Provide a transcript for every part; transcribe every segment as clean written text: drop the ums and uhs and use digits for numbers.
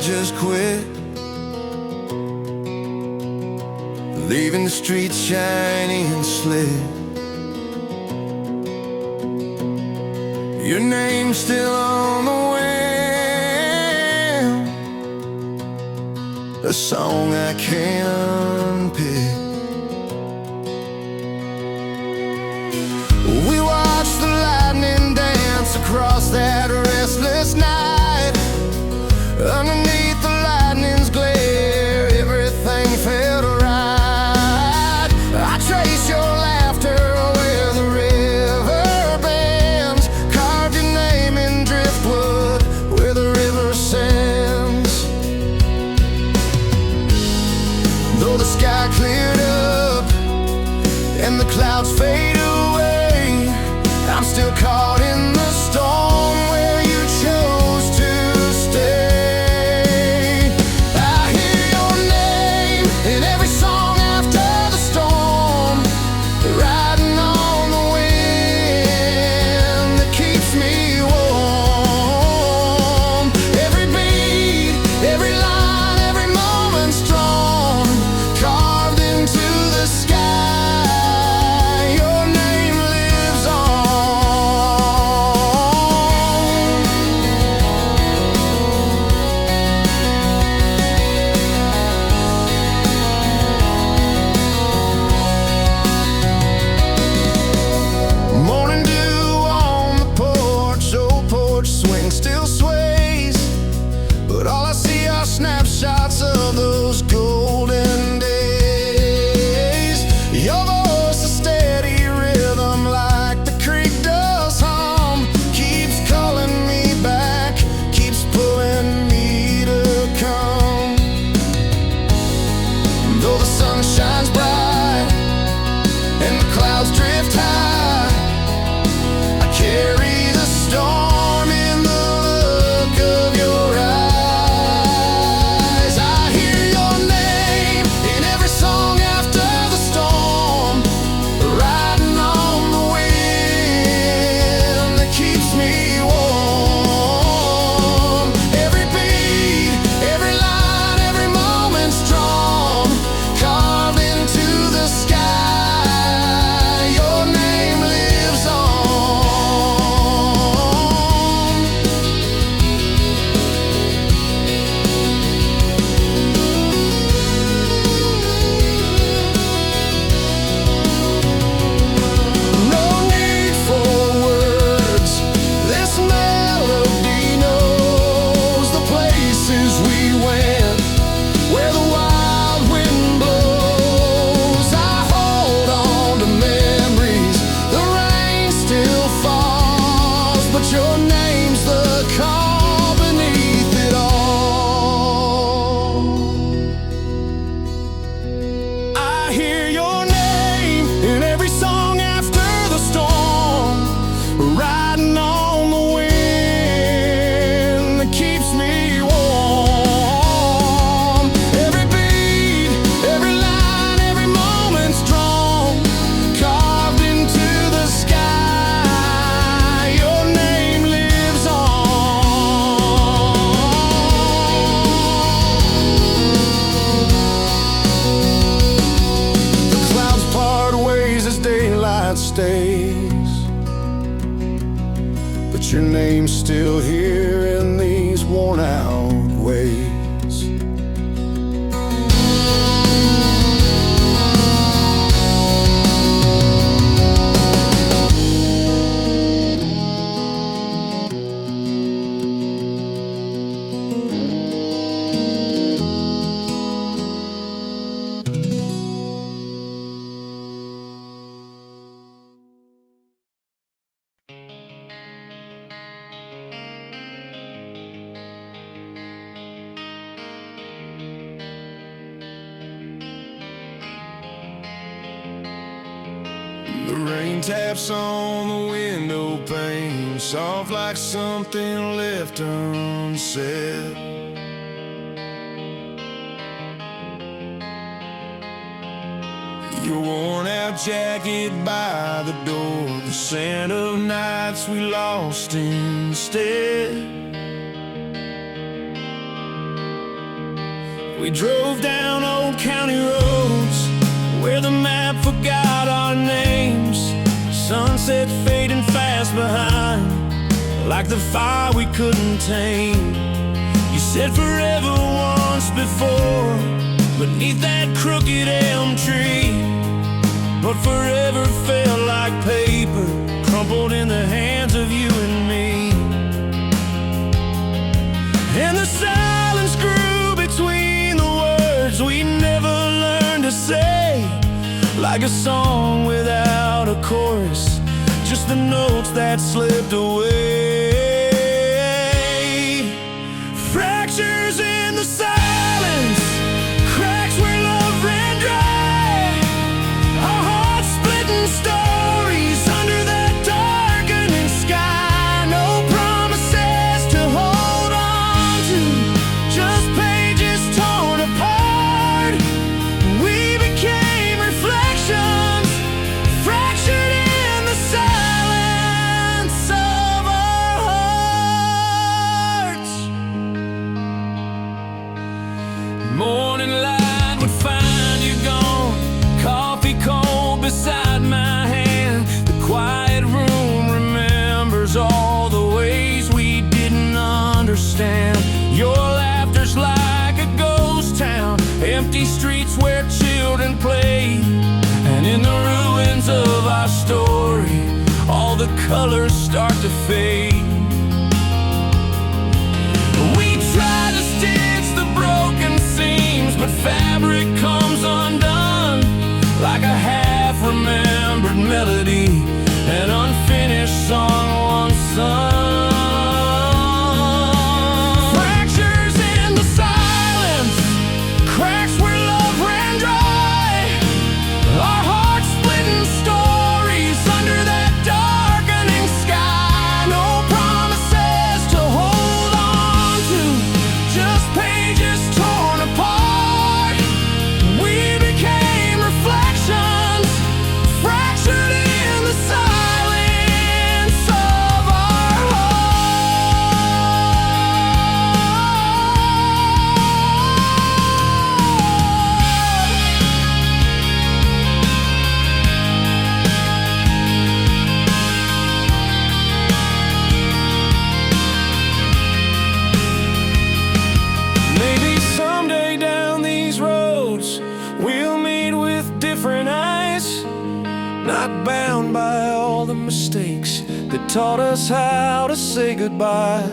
just quit, leaving the streets shiny and slit. Your name's still on the wind, a song I can't unpick. We watched the lightning dance across that restless night. Underneath the lightning's glare, everything felt right. I trace your laughter where the river bends, carved your name in driftwood where the river sends. Though the sky cleared up and the clouds fade away, I'm still caught in the storm where you chose to stay. I hear your name in every song after the storm, riding on the wind that keeps me warm. Every beat, every line, every moment strong, carved into the sky. Your name lives on. Morning dew on the porch, old porch swing still sways, but all I see are snapshots of those golden days. Your voice a steady rhythm like the creek does hum, keeps calling me back, keeps pulling me to come. Though the sun shines bright and the clouds drift high, I carry the storm in the look of your eyes. I hear your name in every song after the storm, riding on the wind that keeps me warm. Every beat, every line, every moment strong, carved into the sky. Your name lives on. No need for words, this melody knows the places we went, where the wild wind blows. I hold on to memories, the rain still falls, but your name's the calm beneath it all. I hear your name in every song after the storm, riding on the wind that keeps me warm. Every beat, every line, every moment strong, carved into the sky. Your name lives on. The clouds part ways as daylight stays, but your name's still here in these worn out ways. The rain taps on the window pane, soft like something left unsaid. Your worn out jacket by the door, the scent of nights we lost instead. We drove down old county roads where the map forgot our names. Sunset fading fast behind, like the fire we couldn't tame. You said forever once before, beneath that crooked elm tree, but forever felt like paper, crumpled in the hands of you and me. And the silence grew between the words we never learned to say, like a song without a chorus, just the notes that slipped away. Fractures in the silence, cracks where love ran dry, our hearts splitting stories under that darkening sky. No promises to hold on to, just pages torn apart. We became reflections, fractured in the silence of our hearts. Morning light would find you gone, coffee cold beside my hand. The quiet room remembers all the ways we didn't understand. Your laughter's like a ghost town, empty streets where children played, and in the ruins of our story, all the colors start to fade. We try to stitch the broken seams, but fabric comes undone, like a half-remembered melody, an unfinished song unsung. Fractures in the silence, cracks where love ran dry, our hearts splitting stories under that darkening sky. No promises to hold on to, just pages torn apart. We became reflections, fractured in the silence of our Maybe someday down these roads we'll meet with different eyes, not bound by all the mistakes that taught us how to say goodbye.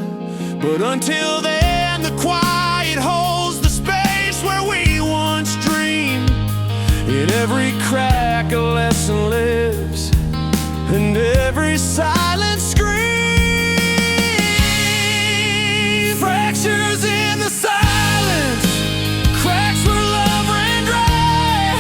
But until then, the quiet holds the space where we once dreamed. In every crack a lesson lives, and every silent scream. Fractures in the silence, cracks where love ran dry,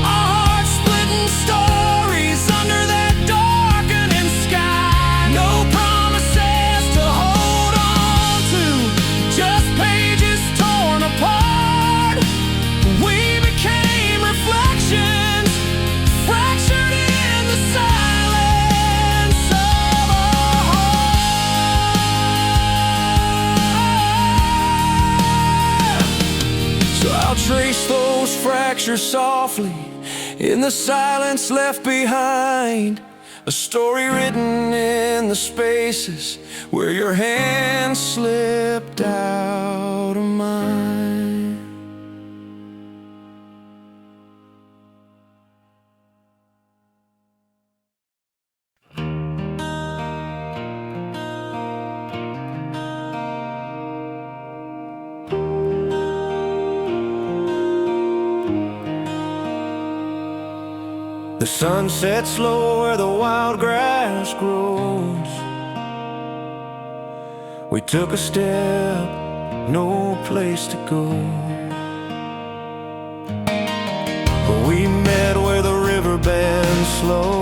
our hearts splitting stories under that darkening sky. No promises to hold on to, just pages torn apart. We became reflections, fractured in the silence of our hearts. So I'll trace those fractures softly in the silence left behind, a story written in the spaces where your hand slipped out of mine. The sun sets low where the wild grass grows. We took a step, no place to go. But we met where the river bends slow.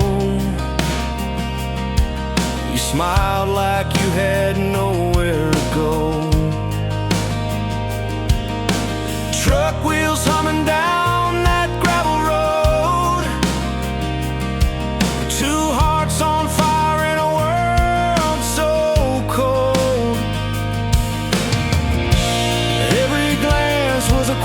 You smiled like you had nowhere to go. Truck wheels humming down that gravel road, two hearts on fire in a world so cold. Every glance was a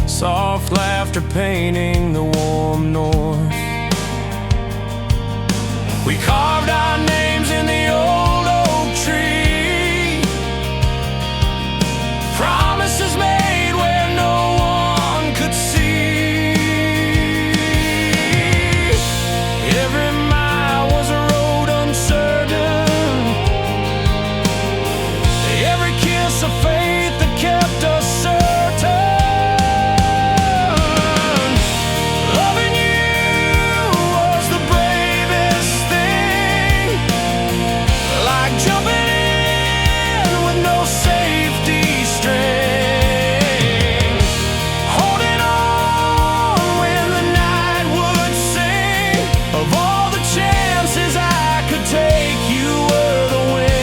soft laughter painting the warm north. We carved our names in the old oak tree, promises made where no one could see. Every mile was a road uncertain, every kiss a faith that kept us certain. Loving you was the bravest thing, like jumping in with no safety string, holding on when the night would sing. Of all the chances I could take, you were the wind.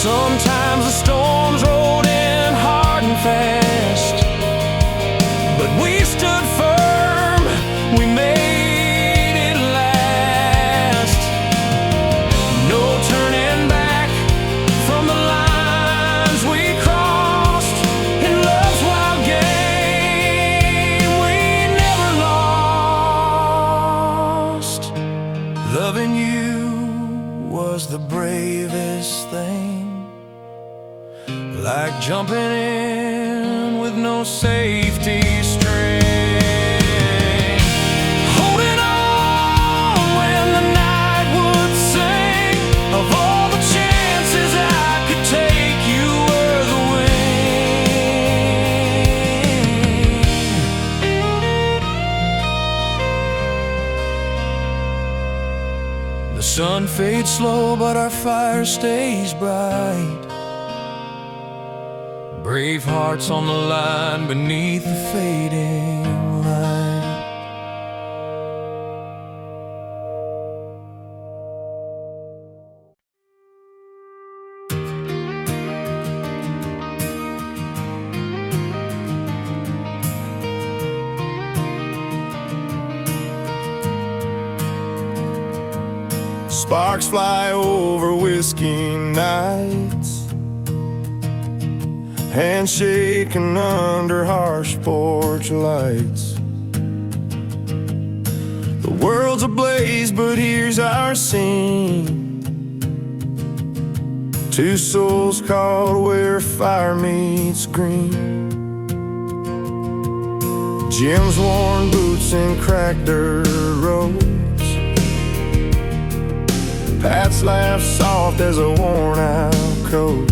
Sometimes the storms rolled in hard and fast, but we stood firm, we made it last. No turning back from the lines we crossed. In love's wild game we never lost. Loving you was the bravest thing, like jumping in with no safety string, holding on when the night would sing. Of all the chances I could take, you were the wind. The sun fades slow, but our fire stays bright. Brave hearts on the line beneath the fading light. Sparks fly over whiskey nights, handshaking under harsh porch lights. The world's ablaze, but here's our scene. Two souls caught where fire meets green. Jim's worn boots and cracked dirt roads, Pat's laugh soft as a worn-out coat.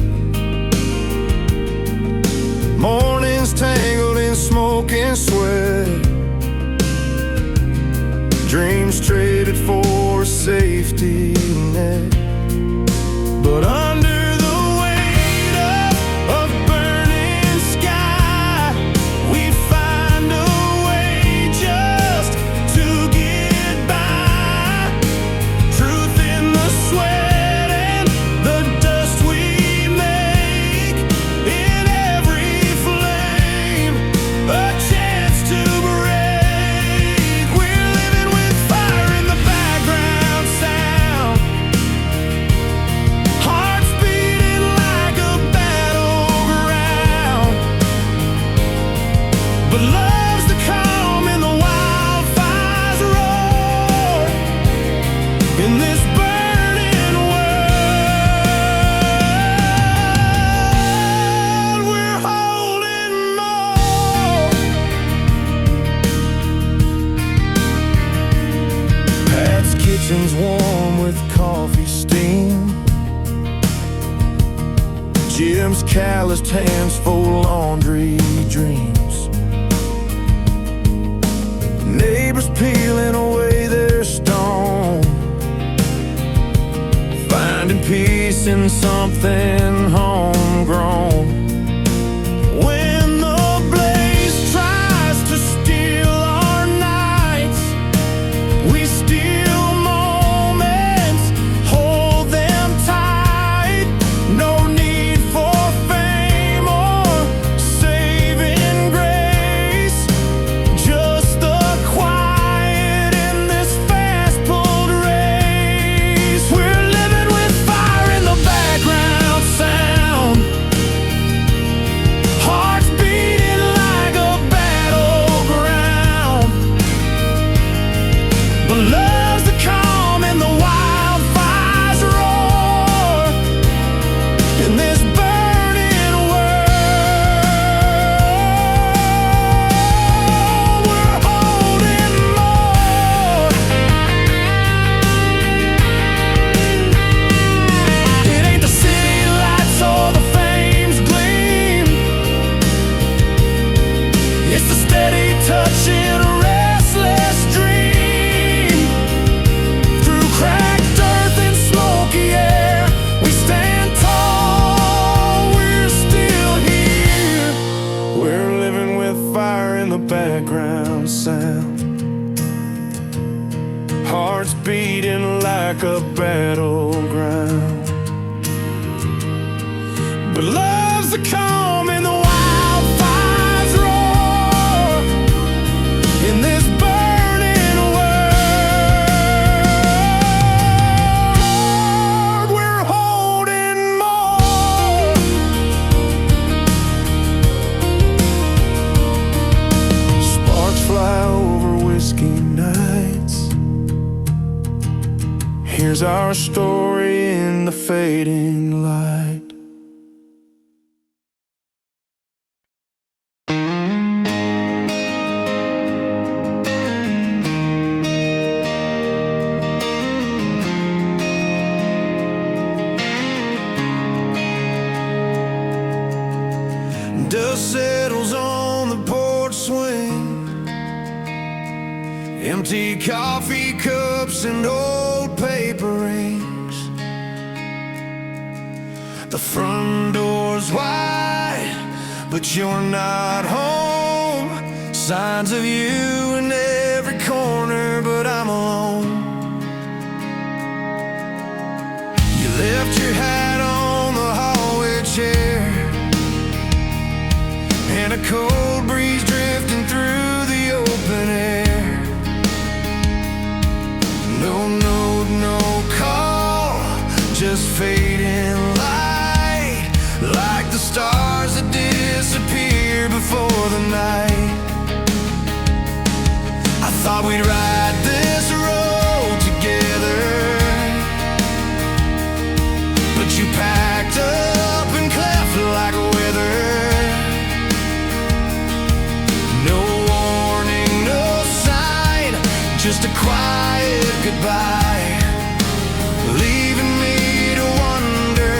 Mornings tangled in smoke and sweat, dreams traded for a safety net. But under the weight of burning sky, we find a way just to get by. Truth in the sweat and the dust we make, in every flame a chance to break. We're living with fire in the background sound, hearts beating like a battleground. But love's the calm in the wildfire's roar, in this burning world. We're holding more. Pat's kitchen's warm with coffee steam, Jim's calloused hands fold laundry dreams. Neighbors peeling away their stone, finding peace in something homegrown. When the blaze tries to steal our nights, we steal moments, hold them tight. No need for fame or saving grace. background sound. Hearts beating like a battleground. But love's the calm and the wildfires roar in this burning world. We're holding more. Sparks fly over whiskey nights. Here's our story in the fading light. Dust settles on the porch swing. Empty coffee cups and old paper rings. The front door's wide, but you're not home. Signs of you in every corner, but I'm alone. You left your hat on the hallway chair, and a cold breeze drifting through the open air. No note, no call, just fading light, like the stars that disappear before the night. I thought we'd ride this road together, but you packed up and cleft like weather. Just a quiet goodbye, leaving me to wonder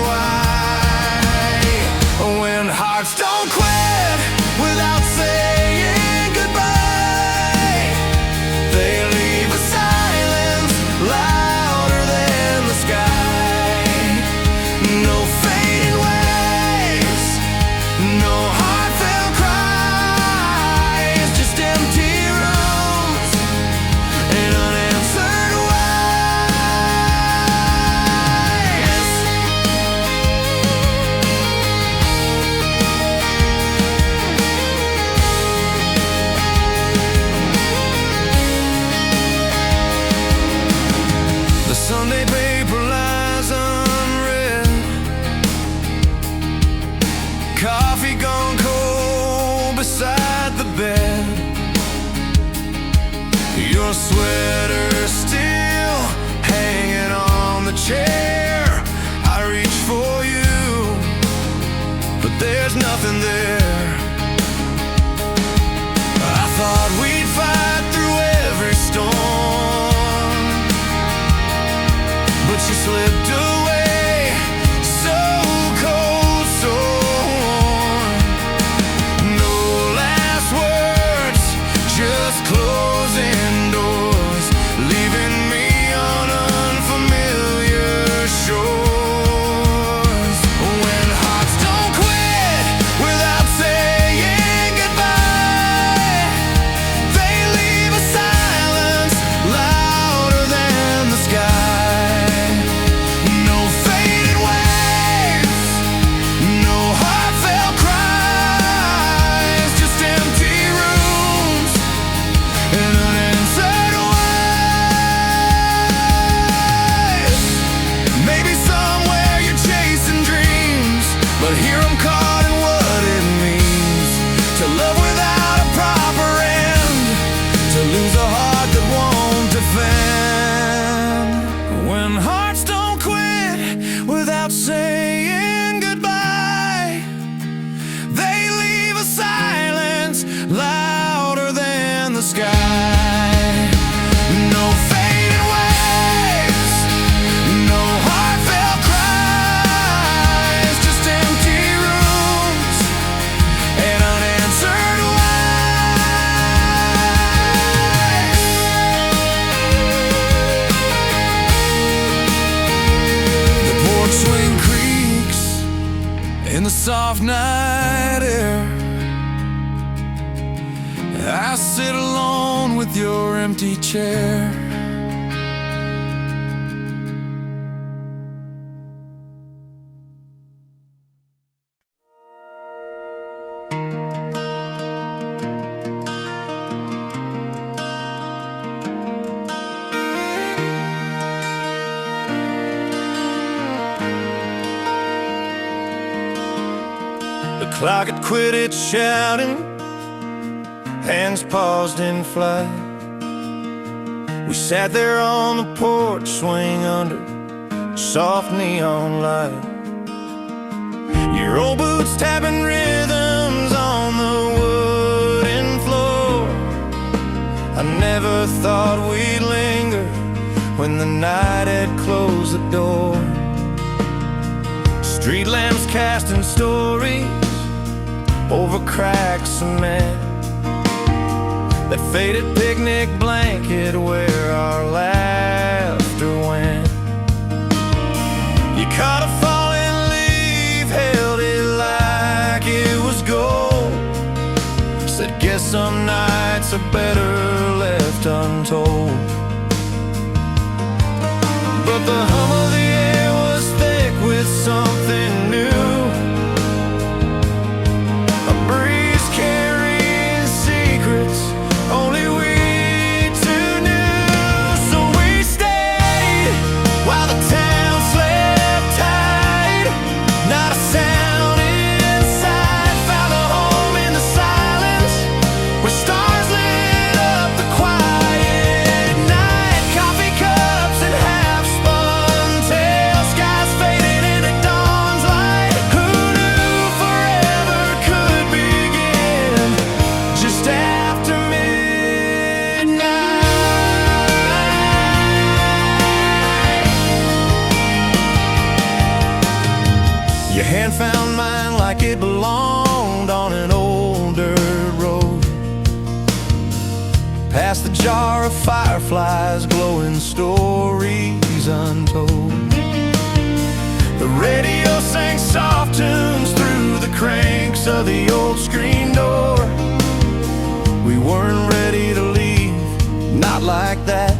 why. When hearts don't quit without saying goodbye, they leave a silence louder than the sky. No fading waves, no heartfelt cries, just empty Sunday paper lies unread, coffee gone cold beside the bed, your sweater still hanging on the chair. I reach for you, but there's nothing there. I thought we'd fight through every storm, but you slipped away so cold, so warm. No last words, just closing doors, leaving me on unfamiliar shores. When hearts don't quit without saying goodbye, with your empty chair. The clock had quit its shouting, hands paused in flight. We sat there on the porch swing under soft neon light. Your old boots tapping rhythms on the wooden floor. I never thought we'd linger when the night had closed the door. Street lamps casting stories over cracked cement, that faded picnic blanket where our laughter went. You caught a falling leaf, held it like it was gold, said guess some nights are better left untold. But the hum of the air was thick with something new, a breeze carrying secrets only we two knew. So we stayed while the town slept tight, not a sound inside. Found a home in the silence where stars lit up the quiet night. Coffee cups and half-spun tales, skies fading into dawn's light. Who knew forever could begin just after midnight? Your hand found mine like it belonged on an old dirt road, past the jar of fireflies glowing stories untold. The radio sang soft tunes through the cranks of the old screen door. We weren't ready to leave, not like that,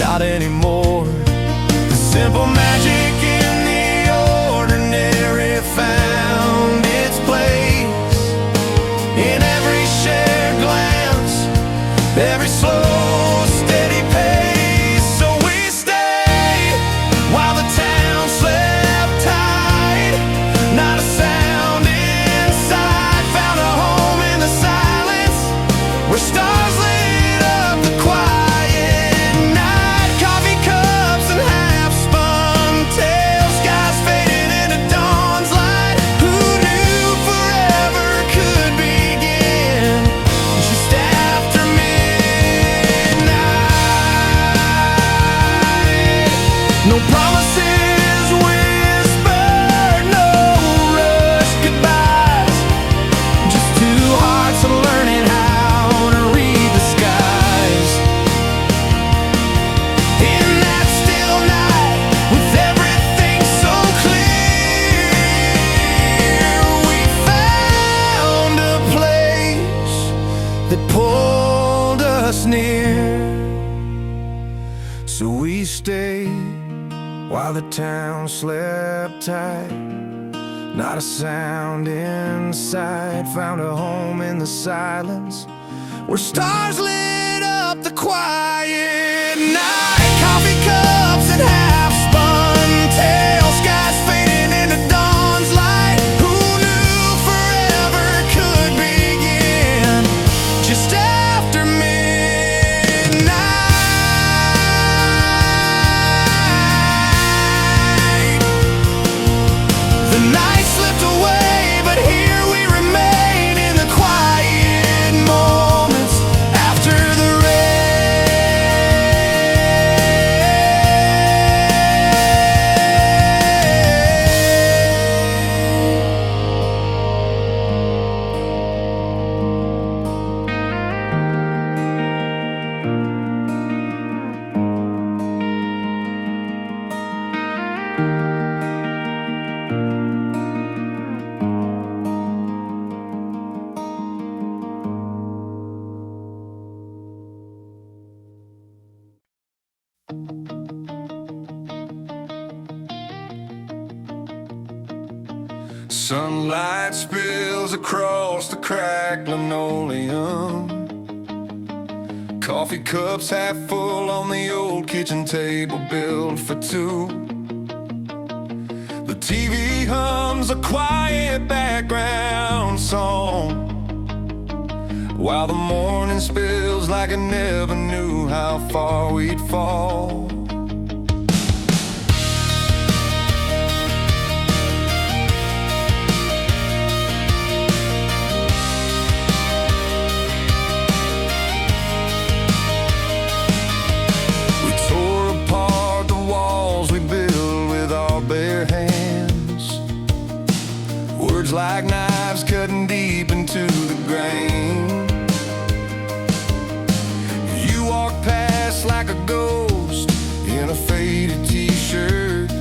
not anymore. The simple magic in the ordinary found its place in every shared glance, every slow, steady pace. So we stayed while the town slept tight, not a sound inside. Found a home in the silence where stars lit up the quiet night. Coffee cups and half-spun tales, skies fading into dawn's light. Who knew forever could begin just after midnight? No promises whispered, no rush goodbyes, just two hearts learning how to read the skies. In that still night, with everything so clear, we found a place that pulled us near. So we stayed while the town slept tight, not a sound inside. Found a home in the silence where stars lit up the quiet night. Coffee cups and half-spun tales, skies fading into dawn's light. Who knew forever could begin just after midnight? The night slipped away, but here we remain in the quiet moments after the rain. Sunlight spills across the cracked linoleum. Coffee cups half full on the old kitchen table built for two. The TV hums a quiet background song, while the morning spills like I never knew how far we'd fall. Like knives cutting deep into the grain. You walk past like a ghost in a faded t-shirt.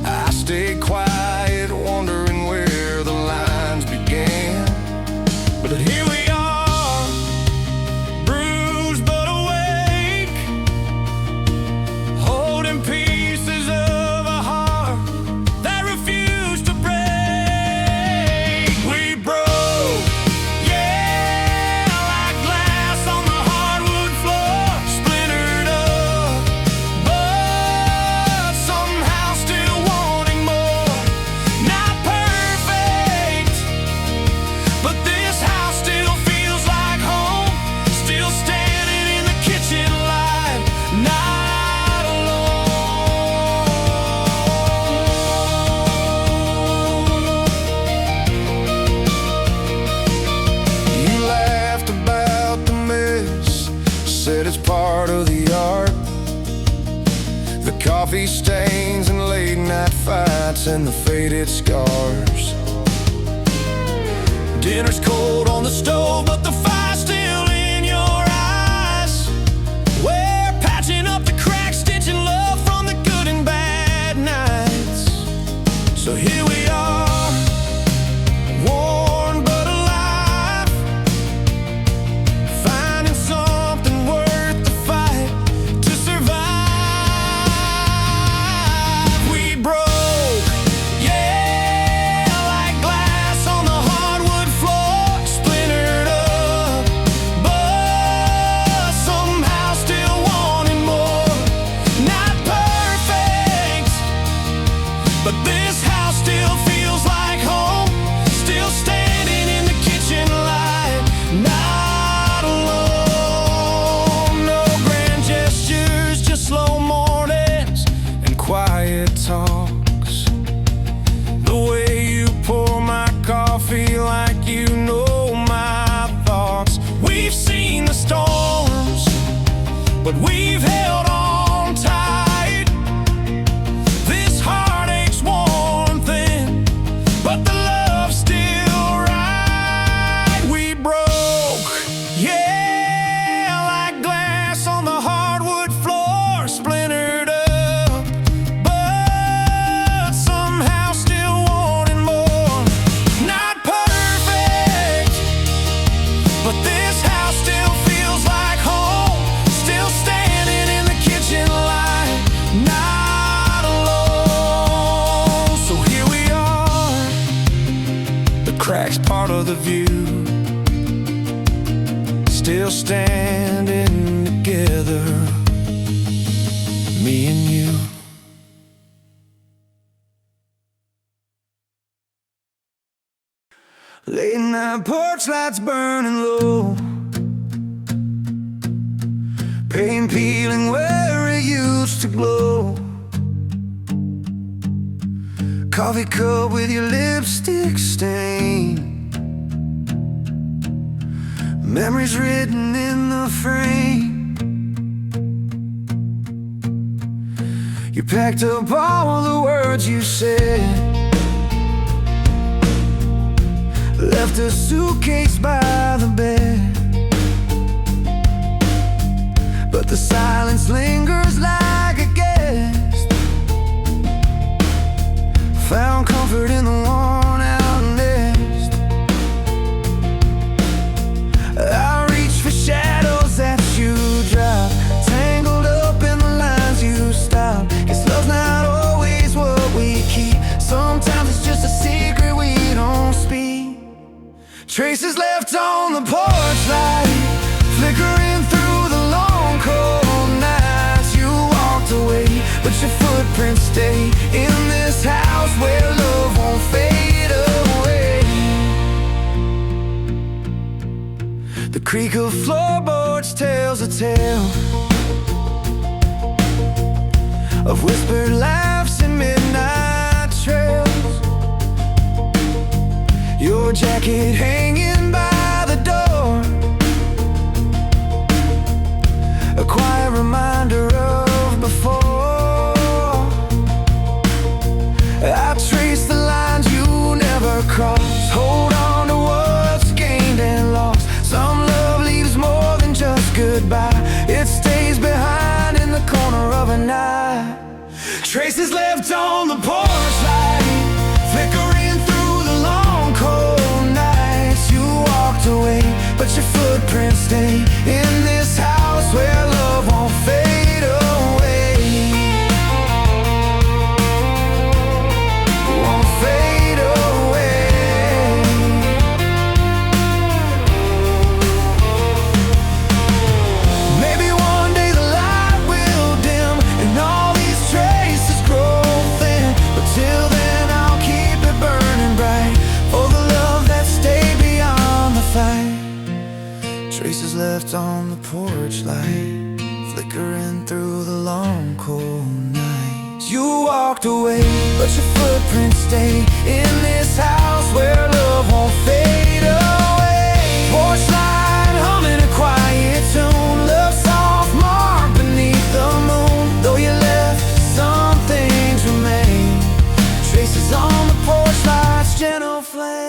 I stay quiet, wondering where the lines began. But here we are, bruised but awake, holding pieces of a heart that refused to break. Said it's part of the art. The coffee stains and late night fights and the faded scars. Dinner's cold on the stove, but the fire's still in your eyes. We're patching up the cracks, stitching love from the good and bad nights. So here we are, worn but alive, finding something worth the fight to survive. We broke, yeah, like glass on the hardwood floor, splintered up, but somehow still wanting more. Not perfect, but this house still feels like home. Still standing in the kitchen light, not alone. No grand gestures, just slow mornings and quiet talks. The way you pour my coffee like you know my thoughts. We've seen the storms, but we've held on tight. This heartache's worn thin, but the love's still right. We broke, yeah, like glass on the hardwood floor, splintered up, but somehow still wanting more. Not perfect, but this house still feels like home. Still standing in the kitchen light, not alone. So here we are, the cracks part of the view, still standing together, me and you. Late night porch lights burning low, paint peeling where it used to glow. Coffee cup with your lipstick stain, memories written in the frame. You packed up all the words you said, left a suitcase by the bed, but the silence lingers like a guest. Found comfort in the worn out nest. I reach for shadows that you drop, tangled up in the lines you stop. 'Cause love's not always what we keep. Sometimes it's just a secret Traces left on the porch light, flickering through the long cold nights. You walked away, but your footprints stay in this house where love won't fade away. The creak of floorboards tells a tale of whispered laughs and midnight trails. Your jacket hanging by the door, a quiet reminder of before. I trace the lines you never crossed. Hold on to what's gained and lost. Some love leaves more than just goodbye. It stays behind in the corner of a night. Traces left on the porch light, flickering through the long cold nights. You walked away, but your footprints stay in this house where love won't fade away. Won't fade away. Maybe one day the light will dim and all these traces grow thin, but till then I'll keep it burning bright for the love that stayed beyond the fight. Traces left on the porch light, flickering through the long cold nights. You walked away, but your footprints stay in this house where love won't fade away. Porch light humming a quiet tune, love soft mark beneath the moon. Though you left, some things remain. Traces on the porch light's gentle flame.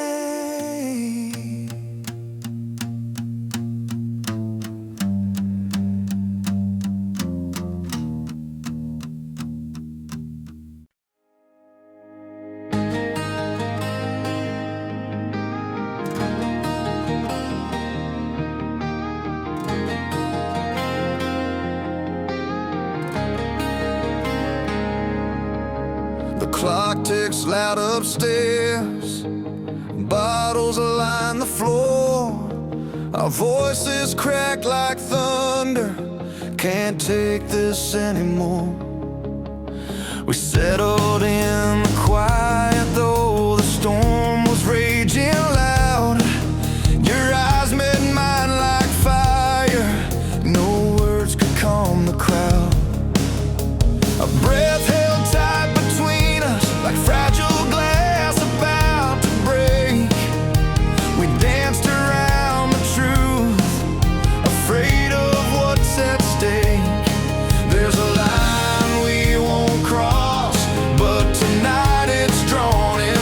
The clock ticks loud upstairs, bottles line the floor. Our voices crack like thunder, can't take this anymore. We settled in the quiet, though the storm was raging loud. Your eyes met mine like fire, no words could calm the crowd. A breath held tight between us, like fragile glass about to break. We danced around the truth, afraid of what's at stake. There's a line we won't cross, but tonight it's drawn in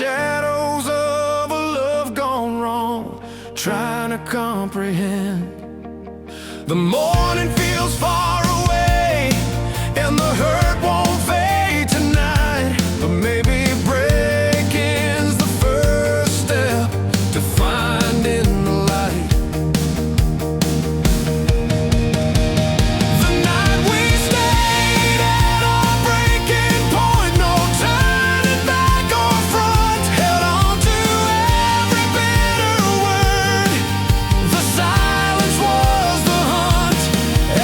shadows of a love gone wrong, trying to comprehend. The morning feels far away, and the hurt won't fade tonight. But maybe breaking's the first step to finding the light. The night we stayed at our breaking point, no turning back or front. Held on to every bitter word. The silence was the hunt.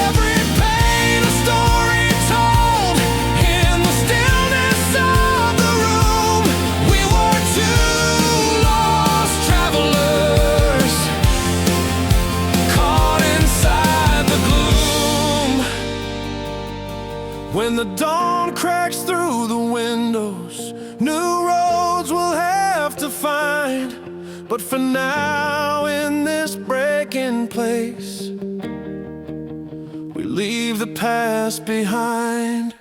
Every pain a story told. In the stillness of the room, we were two lost travelers, caught inside the gloom. When the dawn cracks through the windows, new roads we'll have to find. But for now, in this breaking place, we leave the past behind.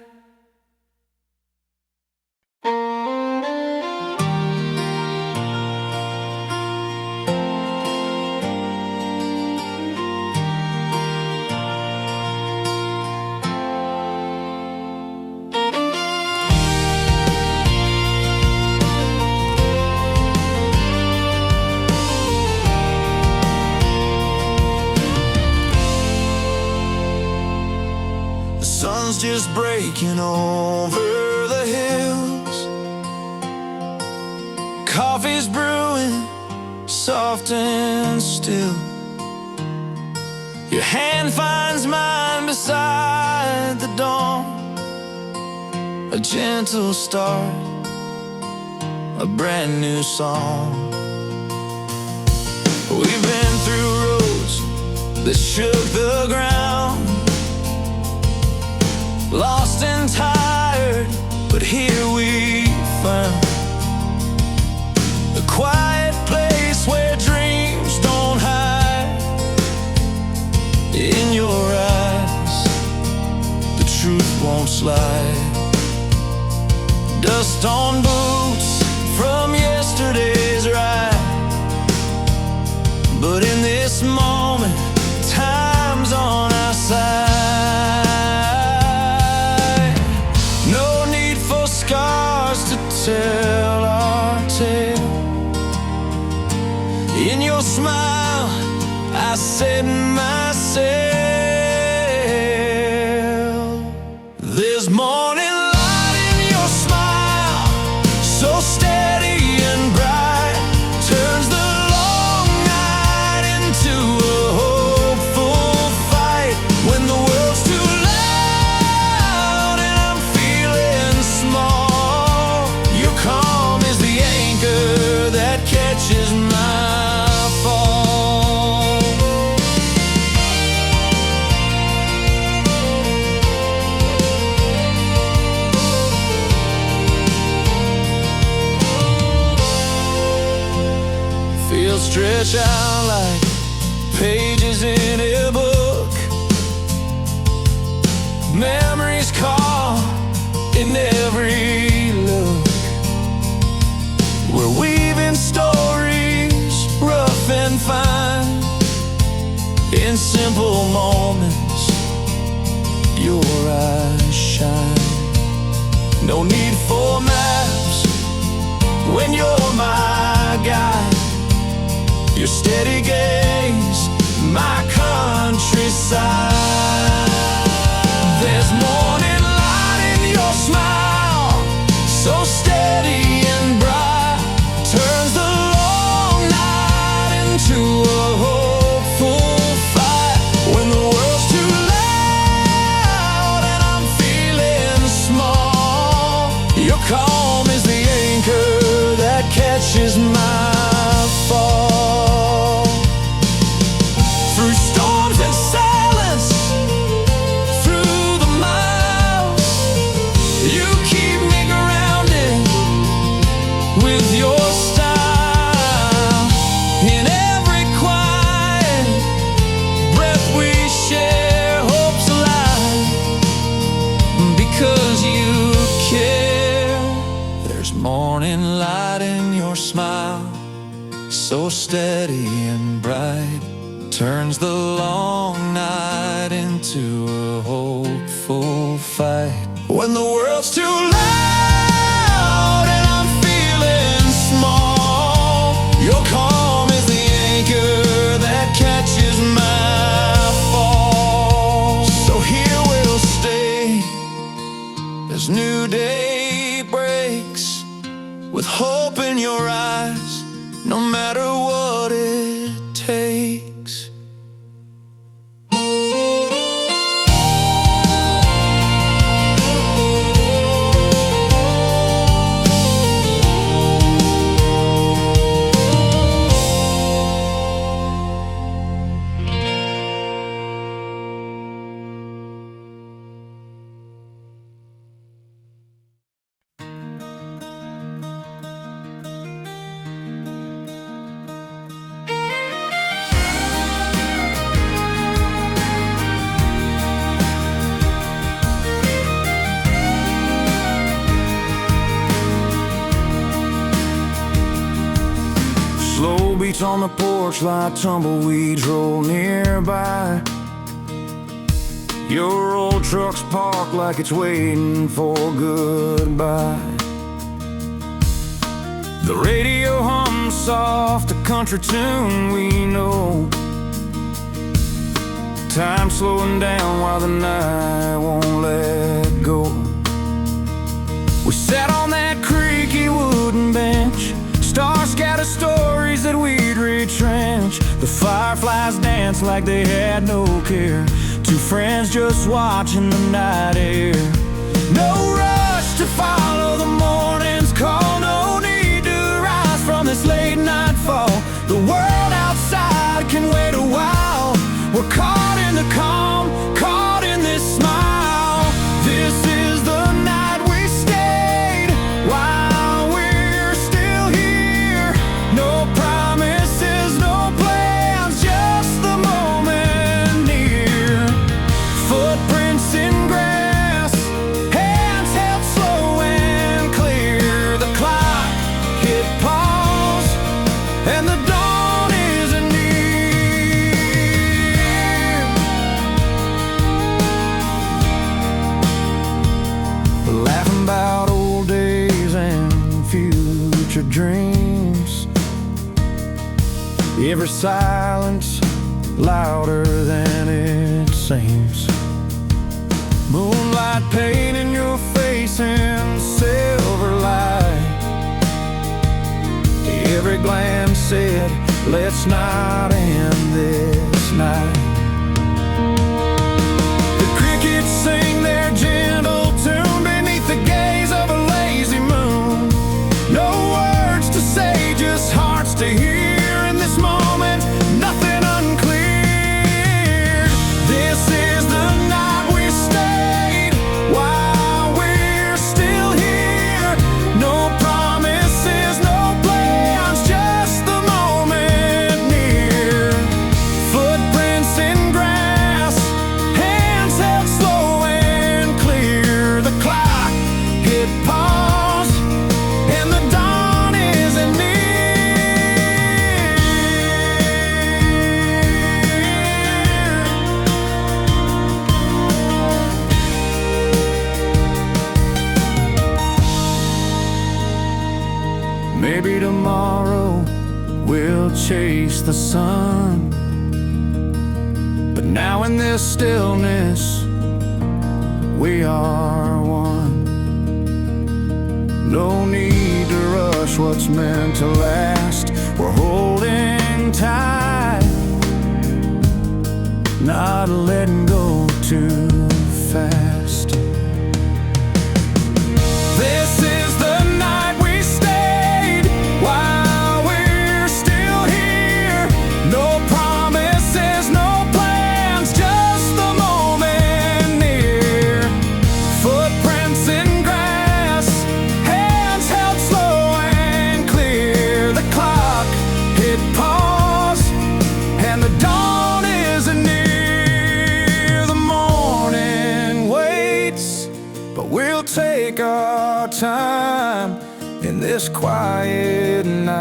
The sun's just breaking over the hills. Coffee's brewing, soft and still. Your hand finds mine beside the dawn. A gentle start, a brand new song. We've been through roads that shook the ground, lost and tired, but here we found a quiet place where dreams don't hide. In your eyes, the truth won't slide. Dust on boots from yesterday's ride, but in this moment, time's on our side. No need for scars to tell our tale. In your smile, I set my sail. There's morning light in your smile, so steady and bright. Turns the long night into a hopeful fight. When the world's too loud and I'm feeling small, your calm is the anchor that catches my fall. Feels stretch out like pages in a book. Memories call in every look. We're weaving stories, rough and fine. In simple moments, your eyes shine. No need for maps when you're my guide. Your steady gaze, my countryside. There's morning light in your smile, so steady and bright. Turns the long night into a hopeful fight. When the world's too loud and I'm feeling small, your calm is the anchor that catches my fall. Through storms and silence, through the miles, you keep me grounded with your style. In every quiet breath we share, hope's alive because you care. There's morning light in your your smile, so steady and bright, turns the long night into a hopeful fight. When the world's too loud and I'm feeling small, your calm is the anchor that catches my fall. So here we'll stay as new day breaks, with hope in your eyes, no matter what it takes. Slow beats on the porch like tumbleweeds roll nearby. Your old truck's parked like it's waiting for goodbye. The radio hums soft, a country tune we know. Time slowing down while the night won't let go. We sat on that creaky wooden bench, stars scatter stories that we'd retrench. The fireflies dance like they had no care, two friends just watching the night air. No rush to follow the morning's call, no need to rise from this late night fall. The world outside can wait a while, we're caught in the calm, caught in this smile. This is the night we stayed, while we're still here. No promises, no plans, just the moment near. Footprints in grass, hands held slow and clear. The clock hit pause, and the dawn isn't near. Laughing about old days and future dreams, every silence louder than it seems. Moonlight painting your face in silver light, every glance said, let's not end this night. The crickets sing their gentle tune beneath the gaze of a lazy moon. No words to say, just hearts to hear in this moment, nothing unclear. This is the night we stayed, while we're still here. No promises, no plans, just the moment near. Footprints in grass, hands held slow and clear. The clock hit pause, and the dawn isn't near. Maybe tomorrow we'll chase the sun, but now in this stillness we are one. No need to rush what's meant to last, we're holding tight, not letting go too fast. This is the night we stayed, while we're still here. No promises, no plans, just the moment near. Footprints in grass, hands held slow and clear. The clock hit pause, and the dawn isn't near. The morning waits, but we'll take our time in this quiet night.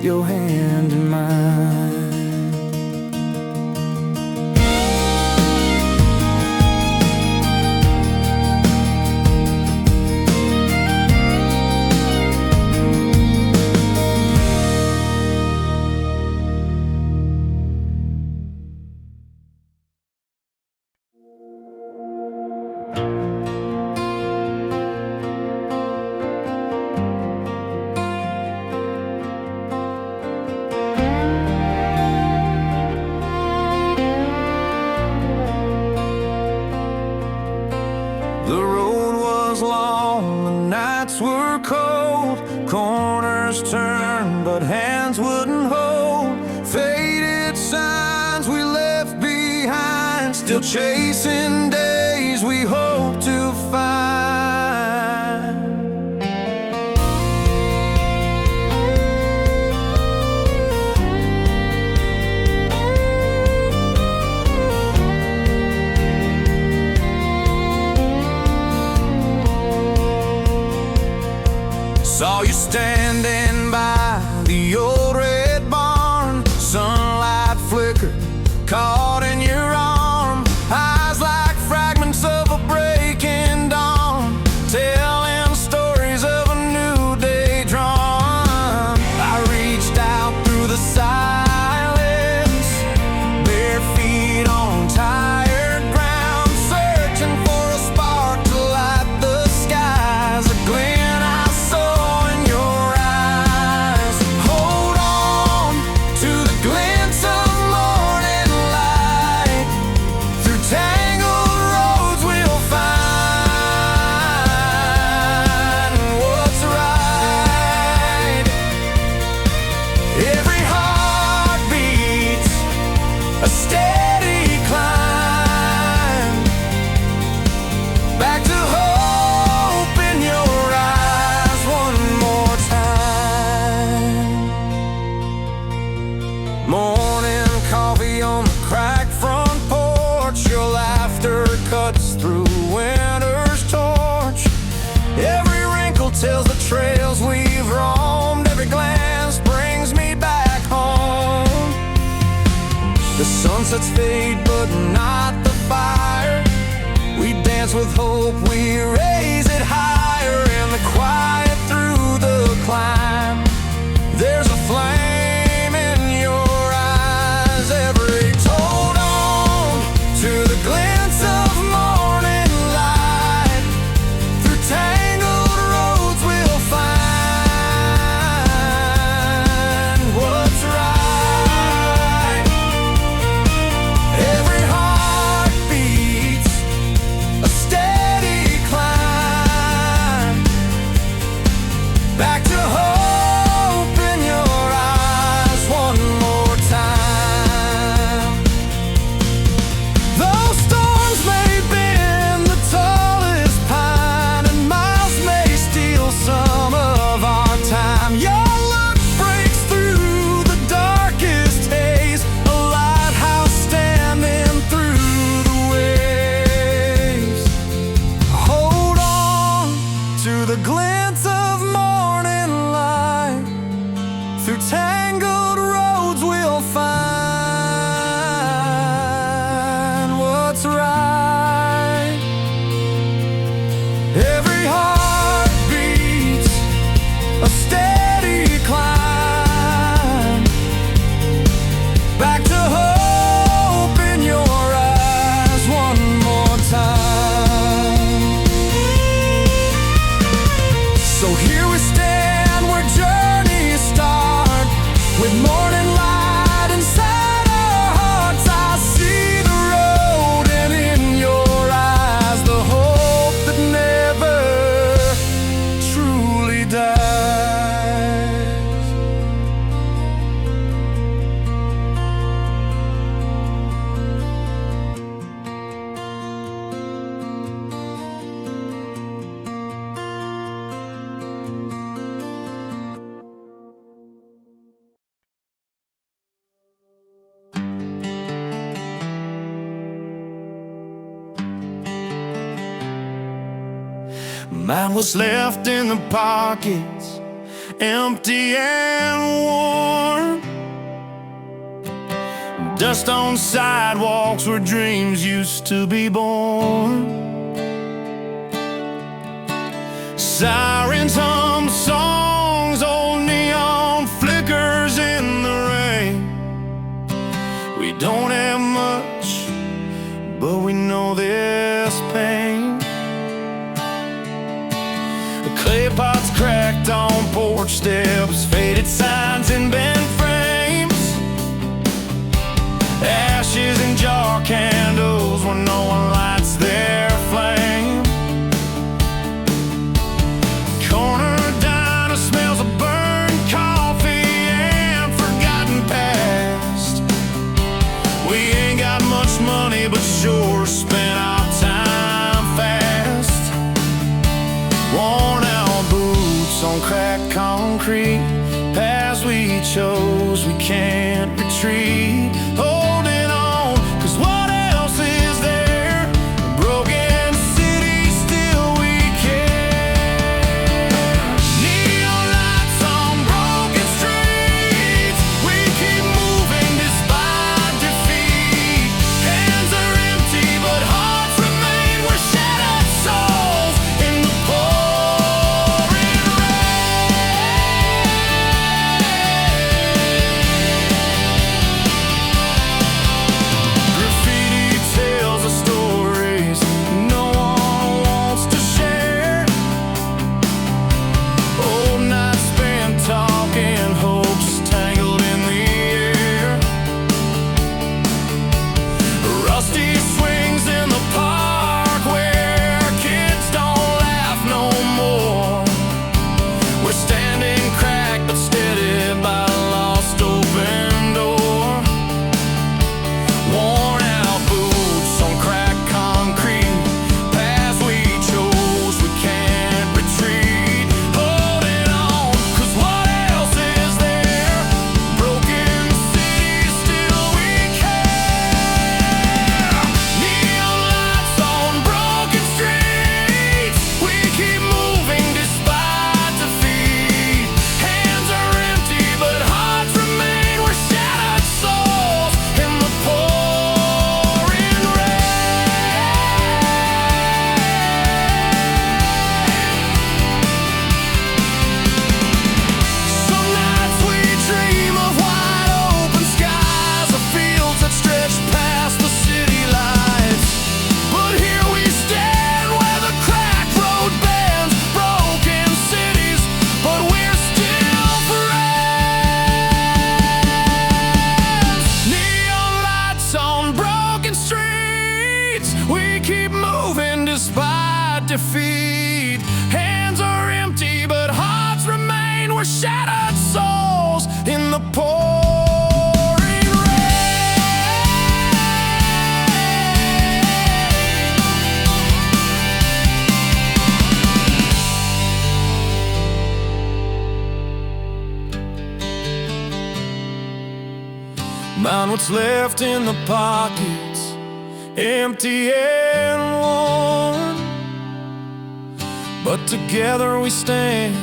your hand in mine. The road was long, the nights were cold, corners turned, but hands wouldn't hold. Faded signs we left behind, still chasing days we hope to find. Saw you standing by the old red barn, sunlight flickered, caught in your arm, eyes like fragments of a breaking dawn, telling stories of a new day drawn. I reached out through the silence, bare feet on tired ground, searching for a spark to light the skies, a glint a steady climb, back to hope in your eyes one more time. Morning coffee on the cracked front porch, your laughter cuts through winter's torch. Every wrinkle tells the trails we've roamed, every glance brings me back home. The sunsets fade, but not the fire. We dance with hope, we raise it higher. In the quiet through the climb, there's a flame in your eyes. Every told on to the glints of morning light. Through tangled roads we'll find what's right. Every heart beats a steady climb, back to hope in your eyes one more time. Those storms may bend the tallest pine, and miles may steal some of our time. Your look breaks through the darkest haze, a lighthouse standing through the waves. Hold on to the glints of morning light. Through tangled roads we'll find what's right. Every heart beats a steady climb, back to hope in your eyes one more time. So here we stand where journeys start, with morning light inside our hearts. I see the road, and in your eyes the hope that never truly dies. Mine was left in the pockets, empty and warm. Dust on sidewalks where dreams used to be born. Sirens hum songs, old neon flickers in the rain. We don't have much, but we know this pain. Clay pots cracked on porch steps, faded signs and bent frames, ashes and jar candles where no one lights their flame. Corner diner smells of burned coffee and forgotten past. We ain't got much money, but sure spent our time fast. Worn out boots on cracked concrete, paths we chose, we can't retreat. Holding on, 'cause what else is there? A broken city, still we care. Neon lights on broken streets, we keep moving despite defeat. Hands are empty, but hearts remain. We're shattered souls in the pouring rain. Graffiti tells the stories no one wants to share. Old nights spent talking, hopes tangled in the air. Rusty swings in the park where kids don't laugh no more. We're standing cracked but steady by a lost open door. Worn out boots on cracked concrete, paths we chose, we can't retreat. Holding on, 'cause what else is there? Broken city, still we care. Neon lights on broken streets, we keep moving despite defeat. Hands are empty, but hearts remain. We're shattered souls in the pouring rain. Some nights we dream of wide open skies, of fields that stretch past the city lights. But here we stand where the cracked road bends, broken cities, but we're still friends. Neon lights on broken streets, we keep moving despite defeat. Hands are empty, but hearts remain. We're shattered souls in the pouring rain. Mind what's left in the pockets, empty and worn. But together we stand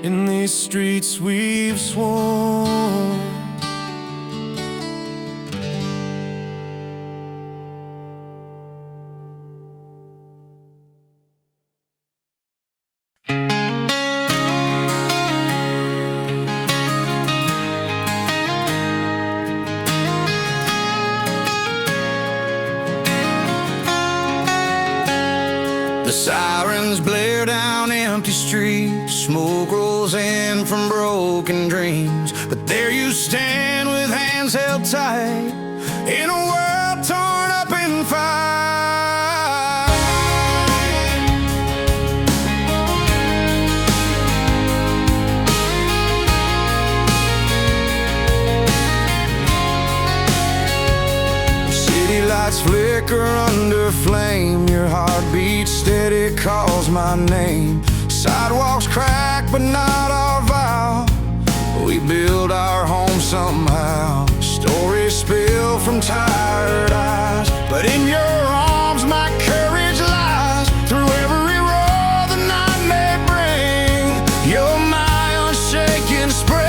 in these streets we've sworn. The sirens blare down empty streets, smoke rolls in from broken dreams. But there you stand with hands held tight in a world torn up in fire. City lights flicker under flame, your heart beats steady, calls my name. Sidewalks crack, but not our vow. We build our home somehow. Stories spill from tired eyes, but in your arms my courage lies. Through every roar the night may bring, you're my unshaken spring.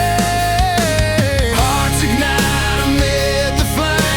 Hearts ignite amid the flames.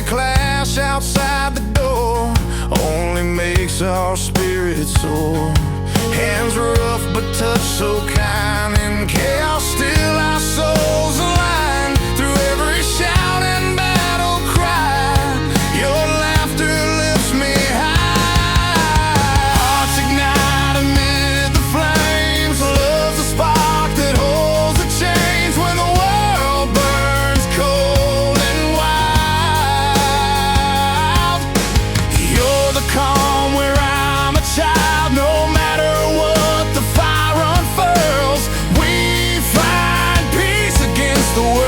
clash outside the door only makes our spirits soar. Hands rough but touch so kind. In chaos still our souls align. Through every shout and battle cry, your laughter lifts me high. Hearts ignite amid the flames. Love's a spark that holds the chains when the world burns cold and wild. You're the calm where I'm a child. No matter what the fire unfurls, we find peace against the world.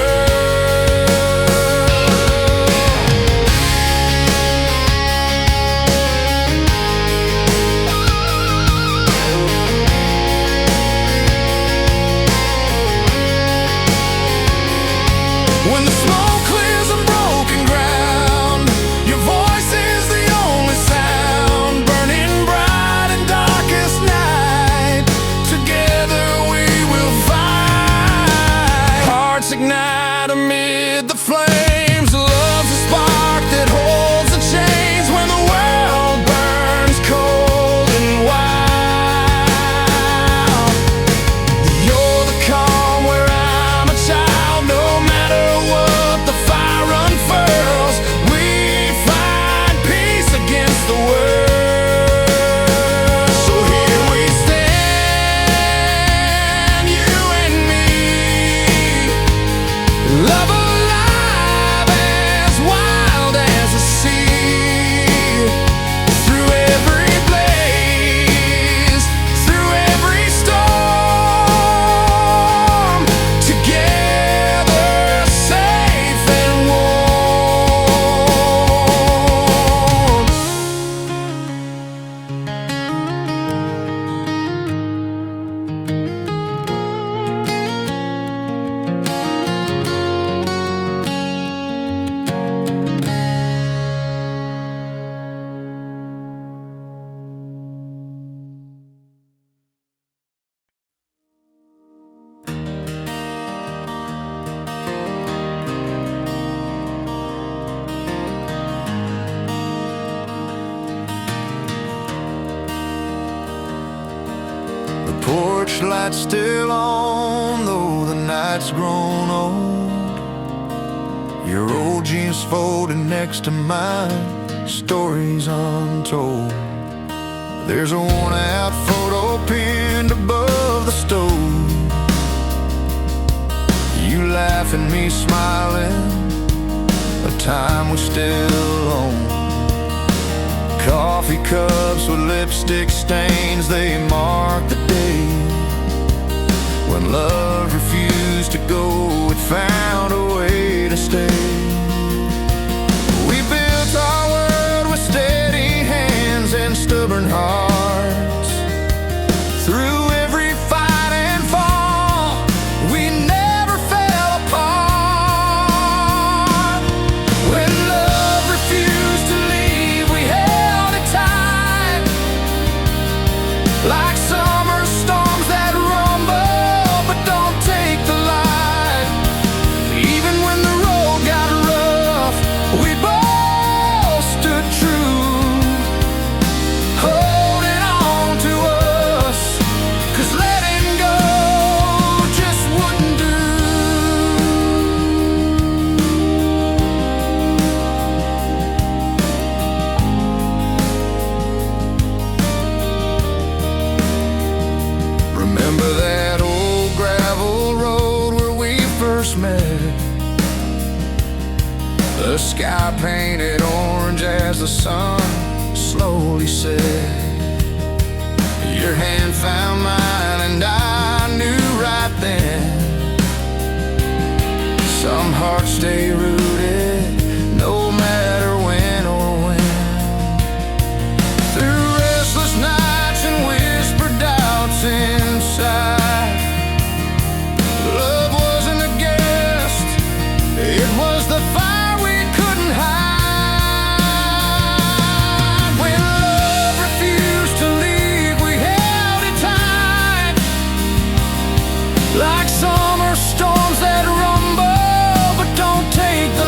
When the smoke clears a broken ground, your voice is the only sound. Burning bright in darkest night, together we will fight. Hearts ignite amid the flames. Love's a spark that holds the chains when the world burns cold and wild. You're the calm where I'm a child. No matter what the fire unfurls, we find peace against the world. So here we stand, you and me, love alive, as wild as the sea. Through every blaze, through every storm, together safe and warm. The porch light's still on, though the night's grown old. Your old jeans folded next to mine, stories untold. There's a worn-out photo pinned above the stove. You laughing, me smiling, a time we still own. Coffee cups with lipstick stains, they mark the day when love refused to go, it found a way to stay. We built our world with steady hands and stubborn hearts. Through every fight and fall, we never fell apart. When love refused to leave, we held it tight, like summer storms that rumble but don't take the light. Even when the road got rough, we both stood true, holding on to us, 'cause letting go just wouldn't do. Remember that old gravel road where we first met? The sky painted orange as the sun slowly set. Your hand found mine and I knew right then, some hearts stay rooted no matter when or when. Through restless nights and whispered doubts inside, love wasn't a guest, it was the fire we couldn't hide. When love refused to leave, we held it tight, like summer storms that rumble but don't take the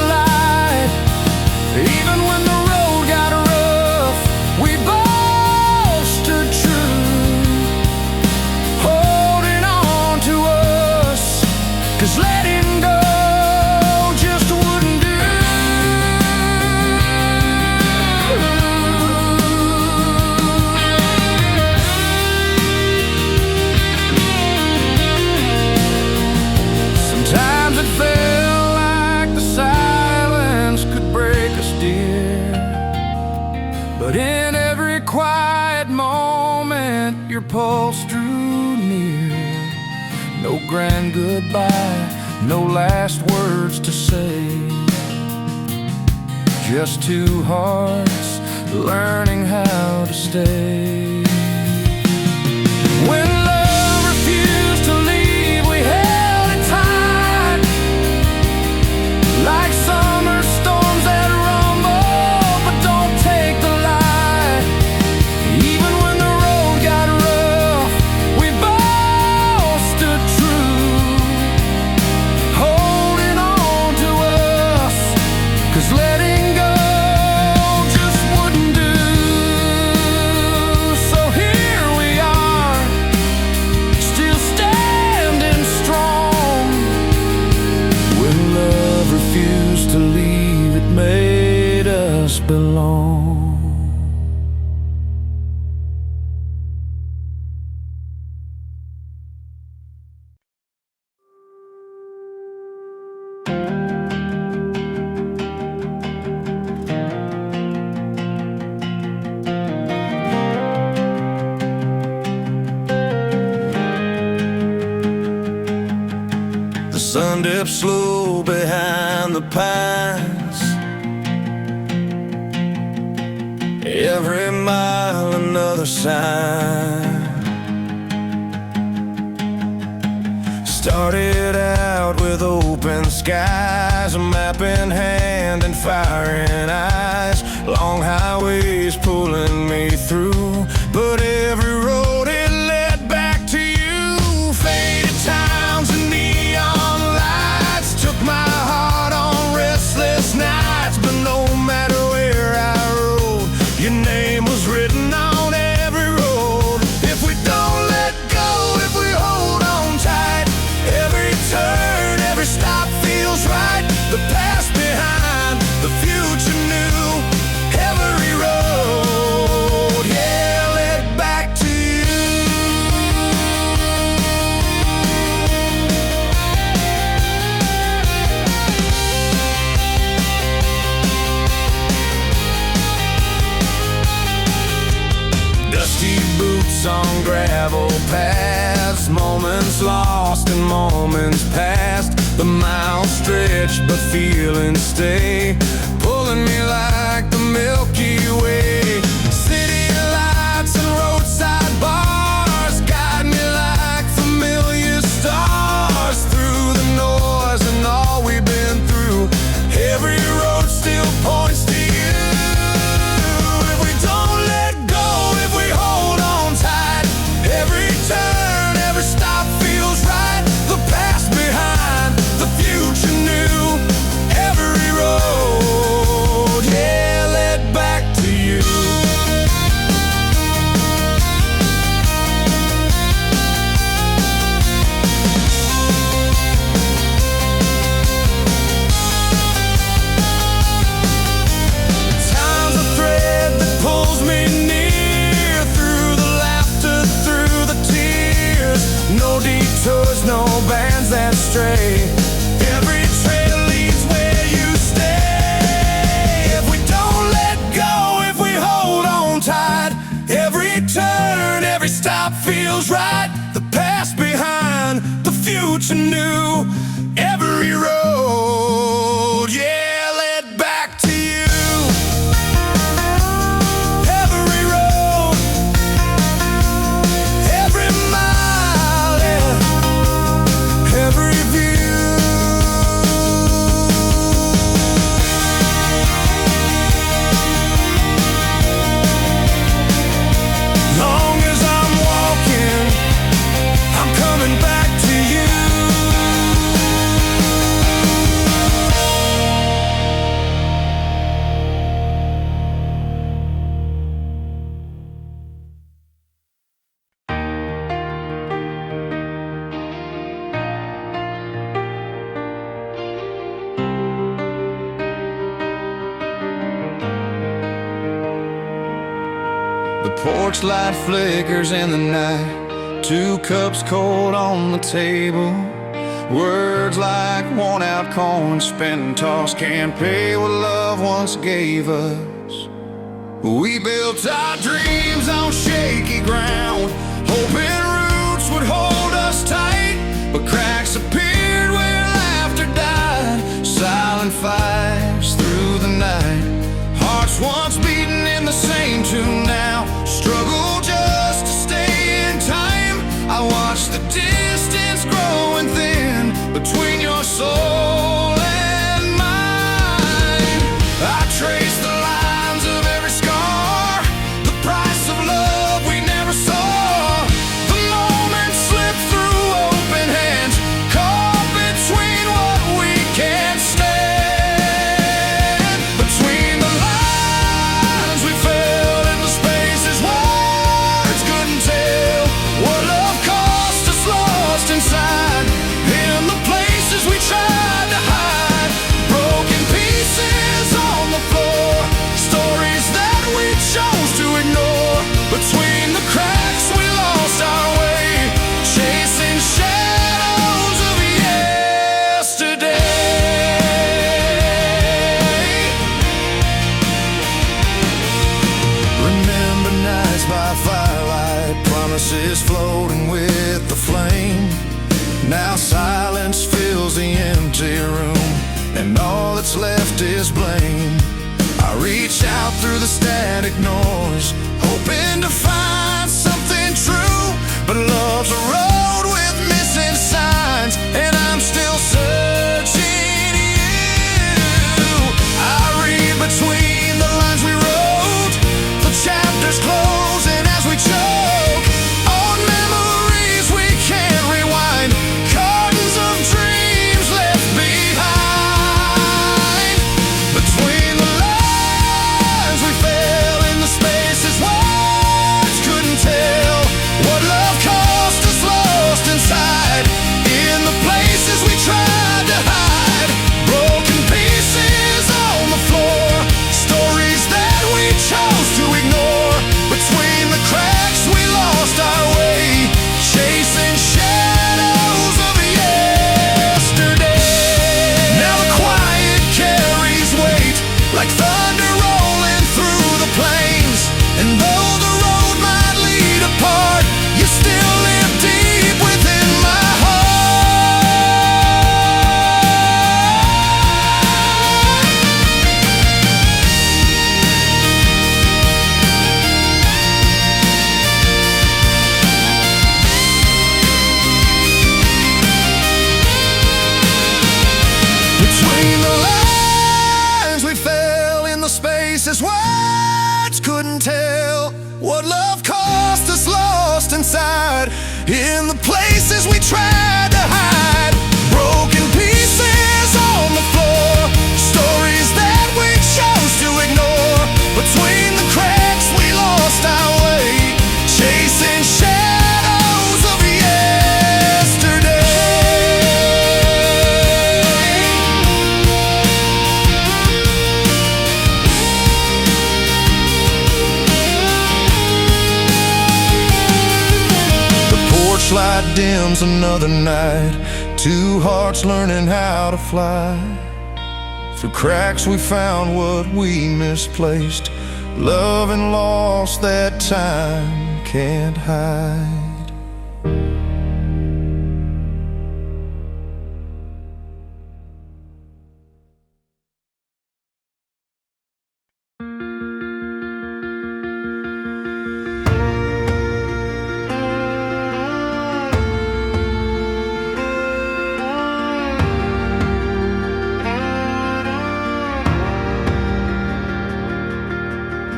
your pulse drew near. No grand goodbye, no last words to say. Just two hearts learning how to stay. When love refused to leave, we held it tight, like summer storms that rumble but don't take the light. Even when the road got rough, we both stood true, holding on to us, 'cause letting go just wouldn't do. So here we are, still standing strong. When love refused to leave, it made us belong. The sun dips slow behind the pines. Every mile another sign. Started out with open skies, a map in hand and fire in eyes. Long highways pulling me through, but every road it led back to you. Faded towns and neon lights took my heart on restless nights. But no matter where I rode, your name was written on every road. If we don't let go, if we hold on tight, every turn, every stop feels right. The past behind, the future new, every road, yeah, led back to you. Dusty boots on gravel paths, moments lost and moments past. The miles stretch but feelings stay, pulling me like the Milky Way. City lights and roadside bars guide me like familiar stars through the noise and all we've been through. Every road still points to you. If we don't let go, if we hold on tight, every turn, every stop feels right. The past behind, the future new, every road, yeah, led back to you. Time's a thread that pulls me near, through the laughter, through the tears. No detours, no bands that stray. Every trail leads where you stay. If we don't let go, if we hold on tight, every turn, every stop feels right. The past behind, the future new, every road, yeah, led back to you. Every road, every mile, yeah, every view. Long as I'm walking, I'm coming back to you. The porch light flickers in the night, 2 cups cold on the table. Words like worn out coins, spent and tossed, can't pay what love once gave us. We built our dreams on shaky ground, hoping roots would hold us tight. But cracks appeared where laughter died. Silent fights through the night. Hearts once beating in the same tune now struggle just to stay in time. I watch the distance growing thin between your soul and mine. I trace the lines of every scar, the price of love we never saw. The moment slipped through open hands, caught between what we can't stand. Between the lines we fell into spaces words couldn't tell. What love cost us lost inside, in the places we tried to hide. Broken pieces on the floor, stories that we chose to ignore. Between the cracks we lost our way, chasing shadows of yesterday. Remember nights by firelight, promises floating with the flame. Now silence fills the empty room, and all that's left is blame. I reach out through the static noise, hoping to find something true. But love's a road with missing signs, and I'm still searching you. I read between the lines we wrote, the chapters closing as we choke on memories we can't rewind. Cartons of dreams left behind. Between the lines we fell in the spaces words couldn't tell. What love cost us lost inside, in the places we tried to hide. Broken pieces on the floor, stories that we chose to ignore. Between the cracks we lost our way, chasing shadows of yesterday. Now the quiet carries weight, like thunder rolling through the plains. And though the road might lead apart, you still live deep within my Between the lines we fell in the spaces words couldn't tell. What love cost us lost inside, in the places we tried to hide. Broken pieces on the floor, stories that we chose to ignore. Between the cracks we lost our way, chasing shadows of yesterday. Light dims another night, two hearts learning how to fly. Through cracks we found what we misplaced, love and loss that time can't hide.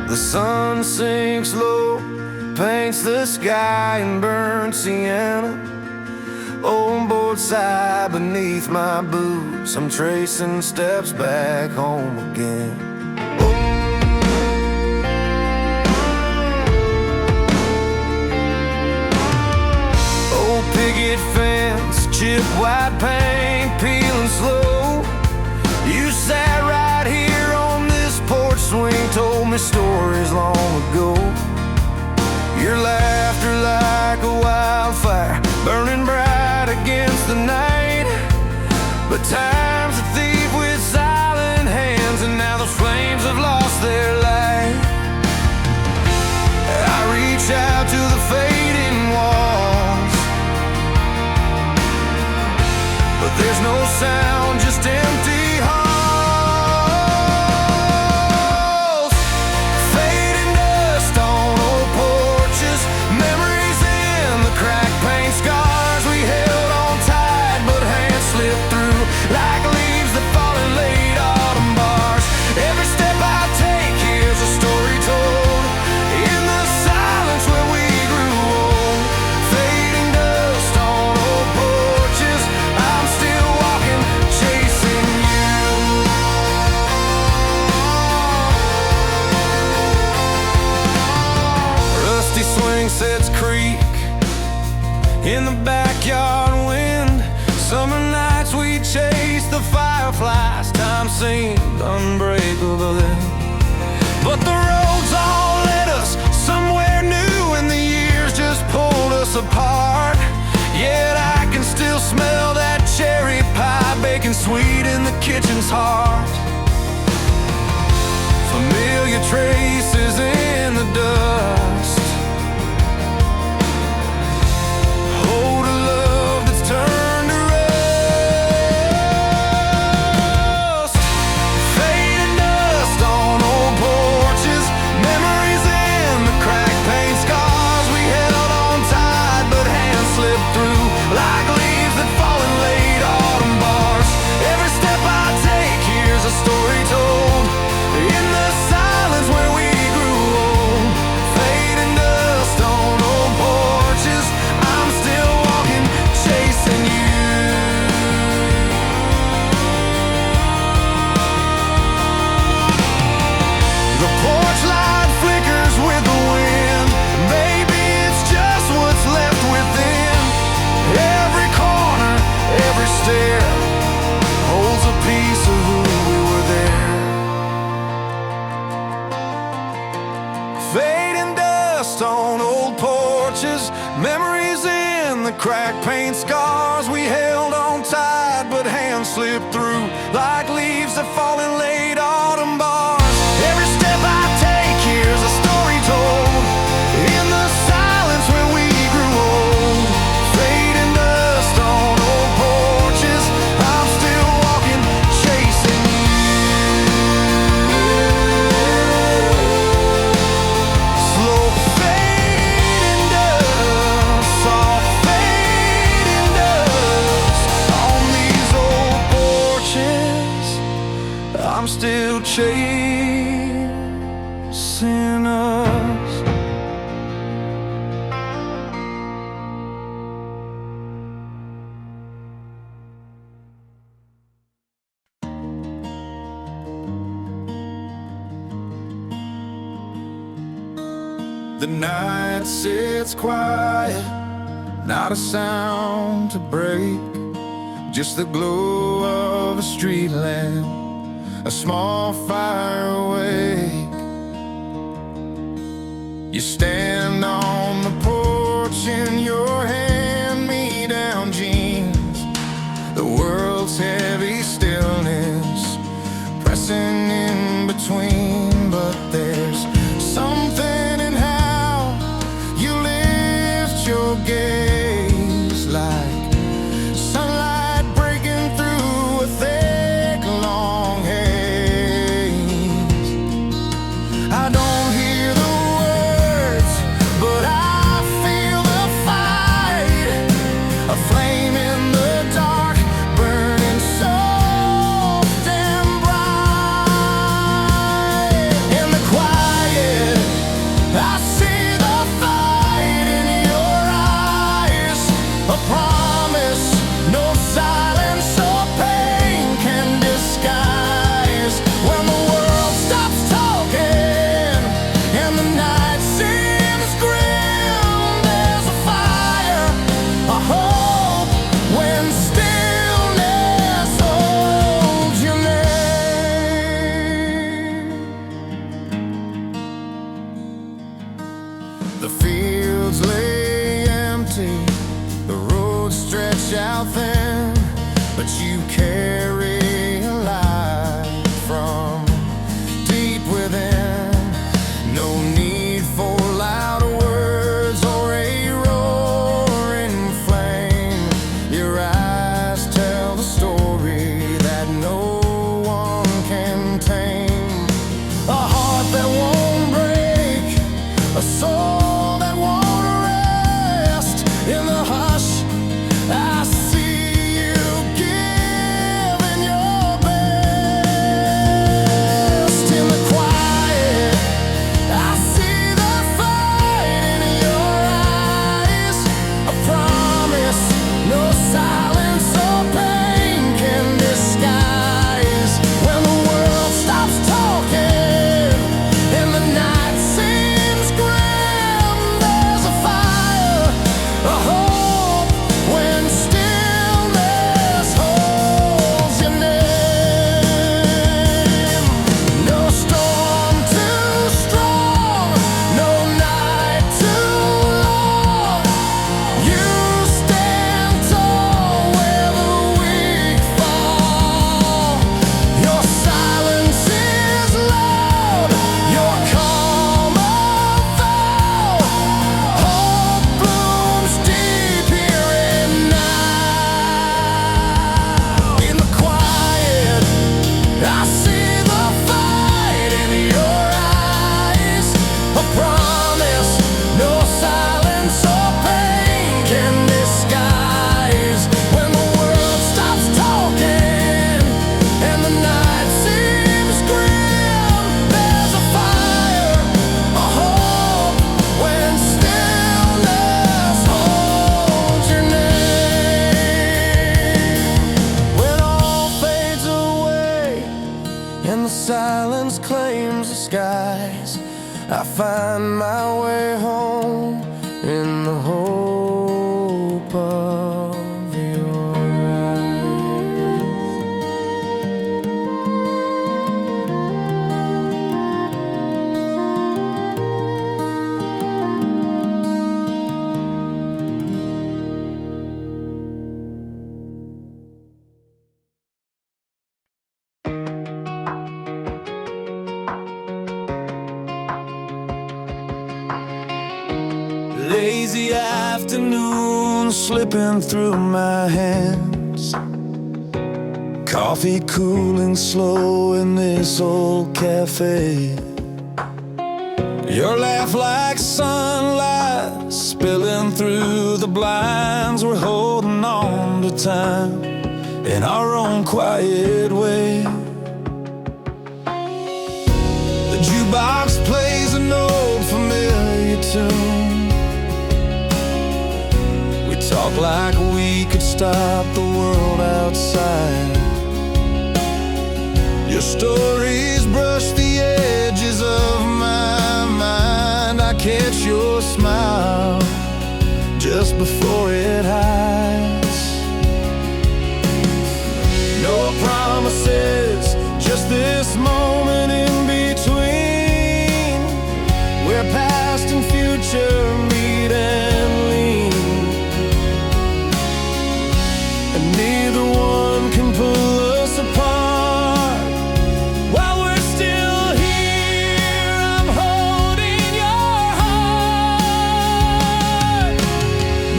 The sun sinks low, paints the sky in burnt sienna. On board side beneath my boots, I'm tracing steps back home again. Old picket fence, chip white paint, peeling slow. You sat right here on this porch swing, told me stories long ago. Your laughter like a wildfire, burning bright against the night. But time's a thief with silent hands, and now those flames have lost their light. I reach out to the fading Sunsets Creek in the backyard wind. Summer nights we chased the fireflies. Time seemed unbreakable then, but the roads all led us somewhere new, and the years just pulled us apart. Yet I can still smell that cherry pie baking sweet in the kitchen's heart. Familiar traces in the dust, hold a love that's turned to rust. Fading dust on old porches, memories in the cracked paint scars. We held on tight, but hands slipped through like leaves that fall in late autumn bars. Every step I take, here's a story told in the silence where we grew old. Fading dust on old porches, I'm still walking, chasing you. The porch light flickers with the wind. Maybe it's just what's left within. Every corner, every stair holds a piece of who we were there. Fading dust on old porches, memories in the cracked paint scars. We held on tight, but hands slipped through like leaves that fall in late autumn bars. Every step I take, here's a story told in the silence where we grew old. Fading dust on old porches, I'm still walking, chasing you. Slow fading dust, soft fading dust on these old porches, I'm still chasing us. The night sits quiet, not a sound to break, just the glow of a street lamp, a small fire awake. You stand on the porch in your hand-me-down jeans, the world's heavy stillness pressing in between. But there's something in how you lift your gaze, like sunlight breaking through a thick, long haze. I don't hear the words, but I feel the fight, a flame in the dark, burning soft and bright. In the quiet, I see the fight in your eyes, a promise no silence or pain can disguise. When the world stops talking and the night seems grim, there's a fire, a hope when stillness holds you near. The fields lay empty, the roads stretch out thin, but you carry a light from deep within. No need for loud words or a roaring flame. Your eyes tell the story that no one can tame. A heart that won't break, a soul that won't rest. In the hush, I see skies, I find my way home in the hope of your eyes. Lazy afternoon slipping through my hands, coffee cooling slow in this old cafe. Your laugh like sunlight spilling through the blinds. We're holding on to time in our own quiet way. The jukebox plays an old familiar tune. Talk like we could stop the world outside. Your stories brush the edges of my mind. I catch your smile just before it hides. No promises, just this moment in between, where past and future meet and lean. Neither one can pull us apart. While we're still here, I'm holding your heart.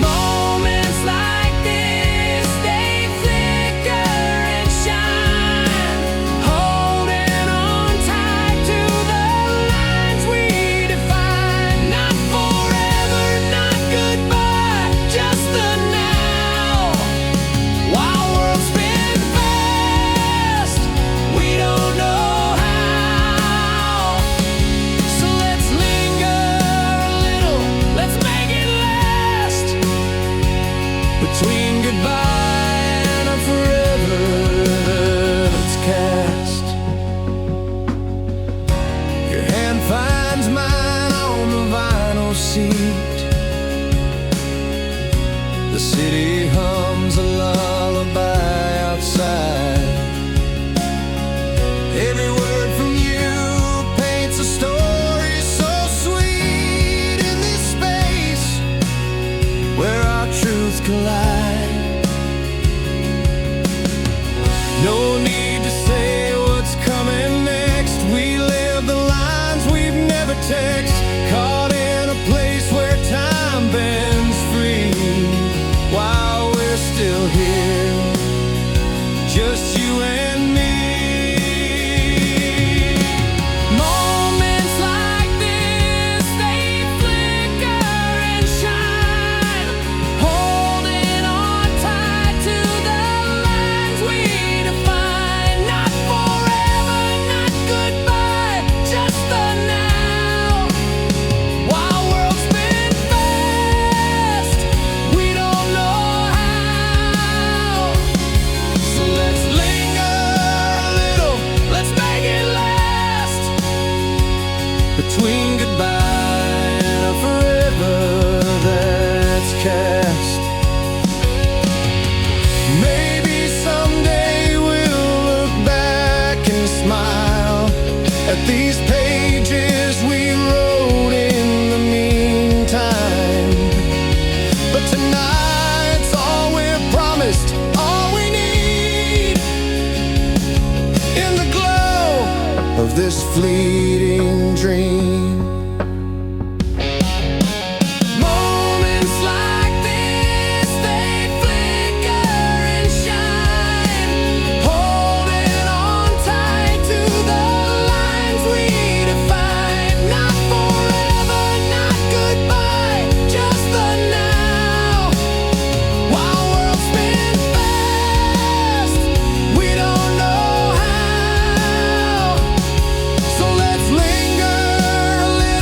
Moments like this, they flicker and shine, holding on tight to the lines we define. Not forever, not goodbye, just the now. While worlds spin fast, we don't know how. So let's linger a little, let's make it last. Between goodbye and a forever that's cast. Your hand finds mine on the vinyl seat. The city hums a lullaby outside. Every word from you paints a story so sweet in this space where our truths collide. No need to say what's coming next. We live the lines we've never text, caught in a place where time bends free. While we're still here, just you and me. Moments like this, they flicker and shine, holding on tight to the lines we define. Not forever, not goodbye, just the now. While worlds spin fast, we don't know how. So let's linger a little, let's make it last. Between goodbye and a forever that's cast. Maybe someday we'll look back and smile at these pages we wrote in the meantime. But tonight's all we're promised, all we need, in the glow of this fleeting dream. Moments like this, they flicker and shine, holding on tight to the lines we define. Not forever, not goodbye, just the now. While worlds spin fast, we don't know how. So let's linger a little,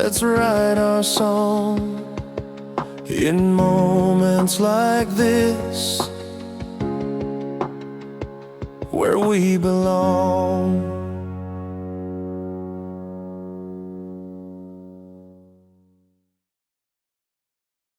let's write our song. In moments like this, where we belong.